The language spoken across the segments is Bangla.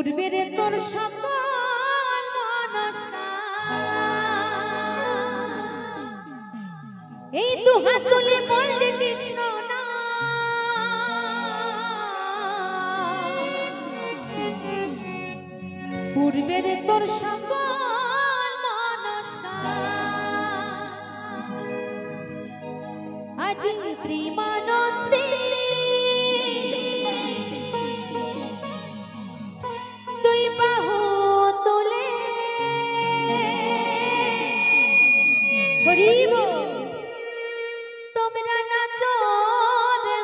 পূর্বের তোর সকল মনস্কার এই দু হাত তুলে বললে কৃষ্ণ নাম পূর্বের তোর সকল মনস্কার আজি প্রেমানন্দে তুই বাহু তোলে হরিব তোমরা নাচো রে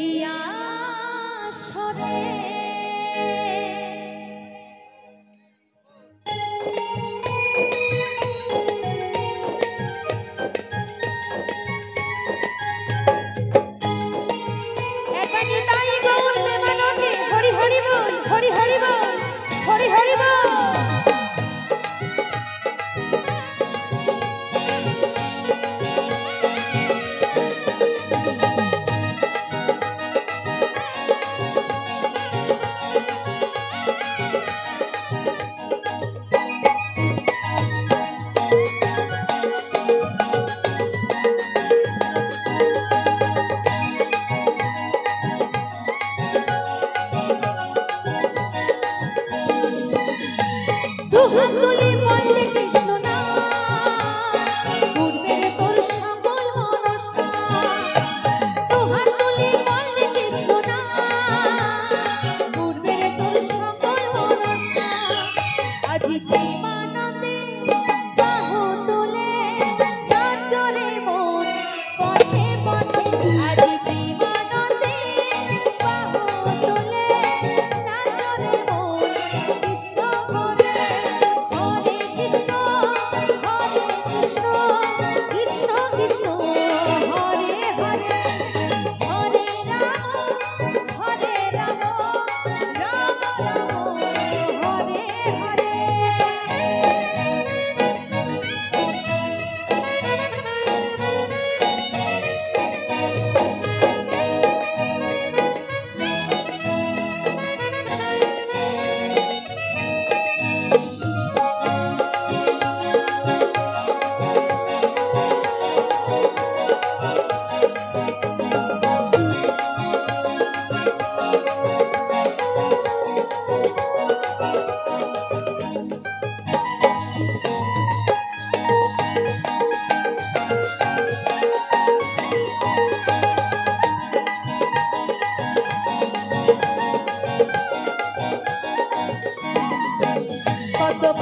ইয়া সরে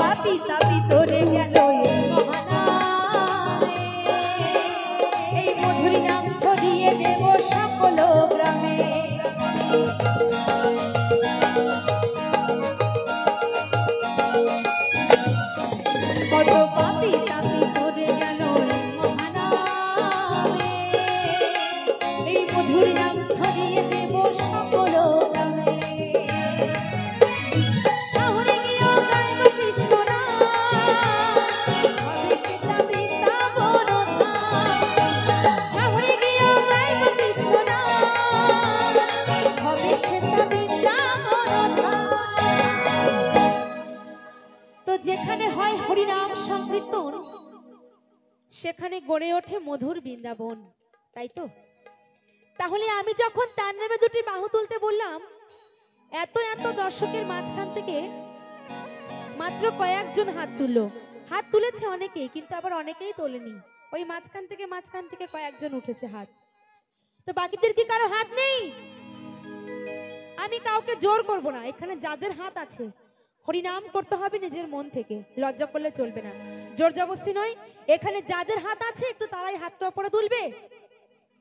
পাপি তাপি তোরে গেল এই মধুর নাম ছড়িয়ে দেব সকল গ্রামে কত পাপি তাপি তোরে গেল এই মধুর নাম ছড়িয়ে দেব সকল গ্রামে যেখানে হয় হরিনাম সংকীর্তন সেখানে গড়ে ওঠে মধুর বৃন্দাবন তাই তো তাহলে আমি যখন তার নামে দুটি বাহু তুলতে বললাম এত এত দর্শকের মাঝখান থেকে মাত্র কয়েকজন হাত তুলেছে অনেকেই কিন্তু আবার অনেকেই তোলেনি ওই মাঝখান থেকে কয়েকজন উঠেছে হাত তো বাকিদের কি কারো হাত নেই আমি কাউকে জোর করব না এখানে যাদের হাত আছে হরিনাম করতে হবে নিজের মন থেকে লজ্জা করলে চলবে না জোর জবরদস্তি নয় এখানে যাদের হাত আছে একটু তারাই হাতটা উপরে তুলবে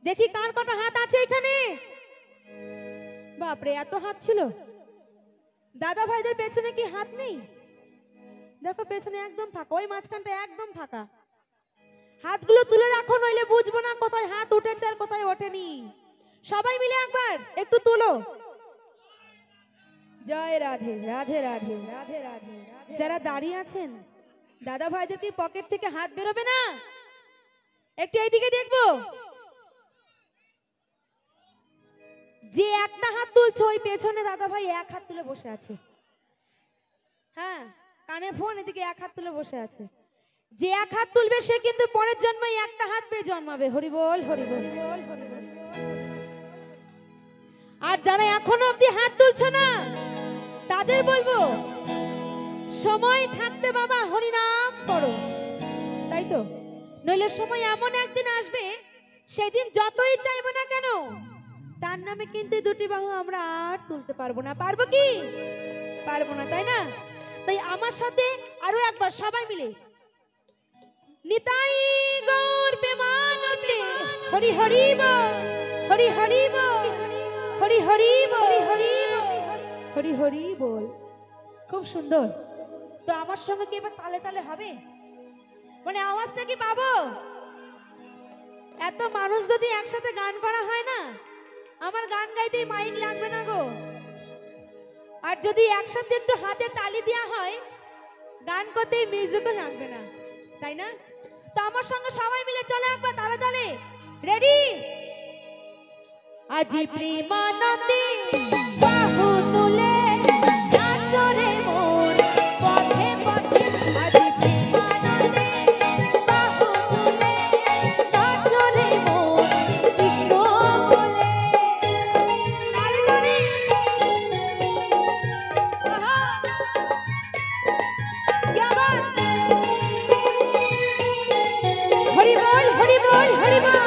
দেখি কার কটা হাত আছে এখানে বাপরে এত হাত ছিল দাদা ভাইদের পেছনে কি হাত নেই দেখো পেছনে একদম ফাঁকা ওই মাঝখানটা একদম ফাঁকা হাতগুলো তুলে রাখো নইলে বুঝবো না কোথায় হাত উঠেছে আর কোথায় ওঠেনি সবাই মিলে একবার একটু তুলো জয় রাধে রাধে রাধে রাধে রাধে যারা দাঁড়িয়ে আছেন দাদা ভাইদের কি পকেট থেকে হাত বেরোবে না একটু এইদিকে দেখবো যে একটা হাত তুলছে ওই পেছনে দাদা ভাই এক হাত তুলে বসে আছে। হ্যাঁ, কানে ফোন, এদিকে এক হাত তুলে বসে আছে। যে এক হাত তুলবে সে কিন্তু পরের জন্মে একটা হাত পেয়ে জন্মাবে। হরি বল, হরি বল। আর যারা এখনো অব্দি হাত তুলছে না তাদের বলবো, সময় থাকতে বাবা হরি নাম করো, তাই তো? নইলে সময় এমন একদিন আসবে, সেদিন যতই চাইবো না কেন তার নামে কিন্তু দুটি বাহু আমরা আর তুলতে পারবো না। পারবো কি? পারবো না, তাই না? তাই আমার সাথে আরো একবার সবাই মিলে নিতাই গৌর প্রেমানন্দে হরি হরি বল, হরি হরি বল, হরি হরি বল, হরি হরি বল। খুব সুন্দর। তো আমার সঙ্গে কি এবার তালে তালে হবে? মানে আওয়াজটা কি পাবো? এত মানুষ যদি একসাথে গান করা হয় না, আমার গান গাইতে মাইক লাগবে না গো। আর যদি একসাথে একটু হাতে তালি দেওয়া হয়, গান করতে মিউজিকও লাগবে না, তাই না? তো আমার সঙ্গে সবাই মিলে চলে একবার তালে তালে। রেডি? আজি প্রেমানন্দে বাহু তুলে নাচো রে মন পথে পথে। আজি প্রেমানন্দে বাহু তুলে নাচো রে মন কৃষ্ণ বলে। তালে তালে। আহা, क्या बात। हरि बोल, हरि बोल, हरि बोल।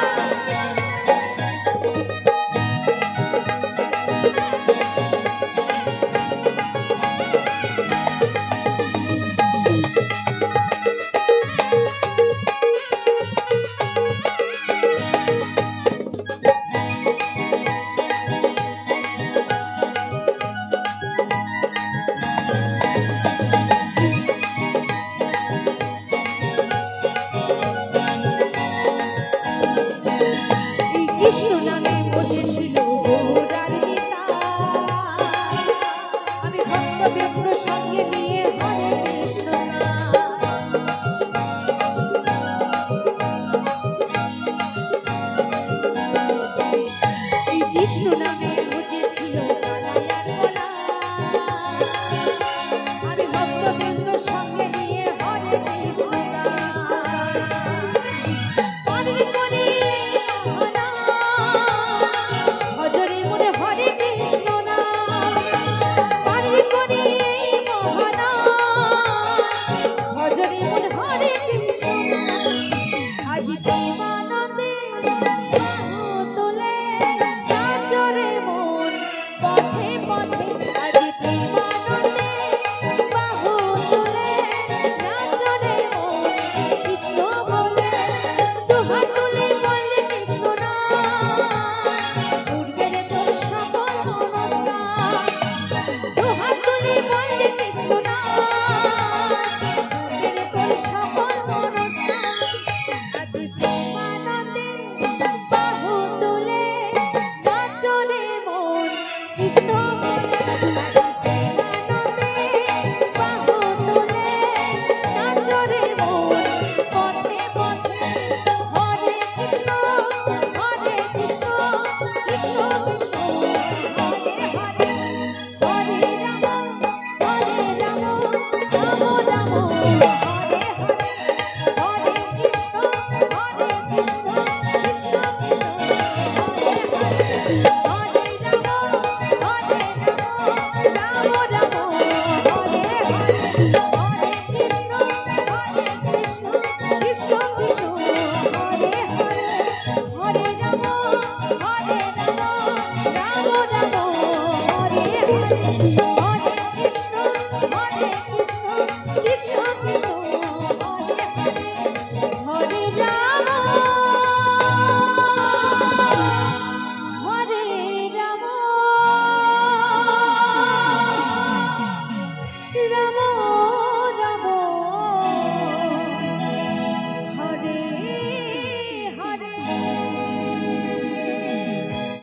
तो